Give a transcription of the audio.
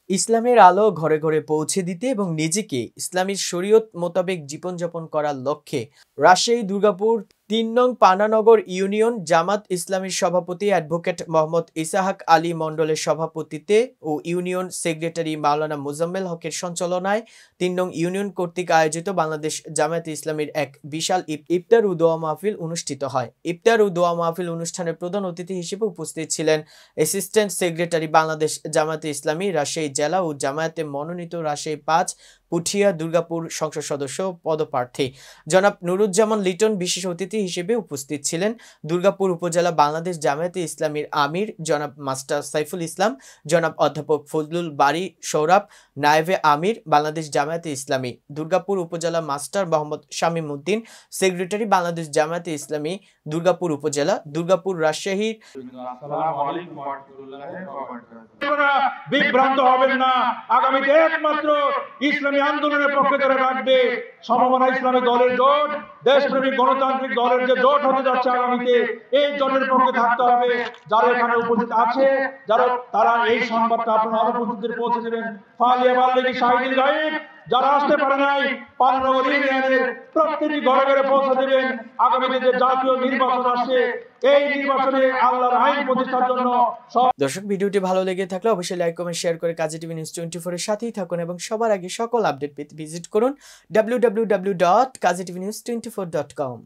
ইসলামের আলো ঘরে ঘরে পৌঁছে দিতে এবং নিজেকে ইসলামী শরীয়ত মোতাবেক জীবনযাপন করার লক্ষ্যে রাজশাহী দুর্গাপুর ৩ নং পানানগর ইউনিয়ন জামাত ইসলামীর সভাপতি অ্যাডভোকেট মোহাম্মদ ইসাহাক আলী মণ্ডলের সভাপতিত্বে ও ইউনিয়ন সেক্রেটারি মাওলানা মোজাম্মেল হকের সঞ্চালনায় ৩ নং ইউনিয়ন কর্তৃক আয়োজিত বাংলাদেশ জামায়াতে ইসলামীর এক বিশাল ইফতার ও দোয়া মাহফিল অনুষ্ঠিত হয়। ইফতার ও দোয়া মাহফিল অনুষ্ঠানের প্রধান অতিথি হিসেবে উপস্থিত ছিলেন অ্যাসিস্ট্যান্ট সেক্রেটারি বাংলাদেশ জামায়াতে ইসলামী রাজশাহী জেলা ও জামায়াতে মনোনীত রাজশাহী ৫ পুঠিয়া দুর্গাপুর সংসদ সদস্য পদপ্রার্থী জনাব নুরুজ্জামান লিটন। বিশেষ অতিথি হিসেবে উপস্থিত ছিলেন দুর্গাপুর উপজেলা বাংলাদেশ জামায়াতে ইসলামীর আমির জনাব মাস্টার সাইফুল ইসলাম, জনাব অধ্যাপক ফজলুল বারী সৌরভ, নায়েবে আমির বাংলাদেশ জামায়াতে ইসলামী দুর্গাপুর উপজেলা মাস্টার মোহাম্মদ শামীম উদ্দিন, সেক্রেটারি বাংলাদেশ জামায়াতে ইসলামী দুর্গাপুর উপজেলা দুর্গাপুর রাজশাহীর। বিভ্রান্ত হবেন না, আগামীতে একমাত্র ইসলামী আন্দোলনের পক্ষে যারা রাখবে সমমনা ইসলামী দলের জোট, দেশপ্রেমিক গণতান্ত্রিক দলের যে জোট হতে যাচ্ছে আগামীতে, এই জোটের পক্ষে থাকতে হবে। যারা এখানে উপস্থিত আছে তারা এই সংবাদটা আপনারা আরো উপস্থিতদের পৌঁছে দেবেন। ফালিয়া বাল্লিগি শাহিদুল গায়ব যারা আসতে পারে নাই পানানগর ইউনিয়নের প্রত্যেকটি ঘরে ঘরে পৌঁছে দেবেন। আগামীতে যে জাতীয় নির্বাচন আসছে এই নির্বাচনে আল্লাহর আইন প্রতিষ্ঠার জন্য। দর্শক, ভিডিওটি ভালো লেগে থাকলে অবশ্যই লাইক কমেন্ট শেয়ার করে কাজী টিভি নিউজ 24 এর সাথেই থাকুন এবং সবার আগে সকল আপডেট পেতে ভিজিট করুন www.kazitv news24.com।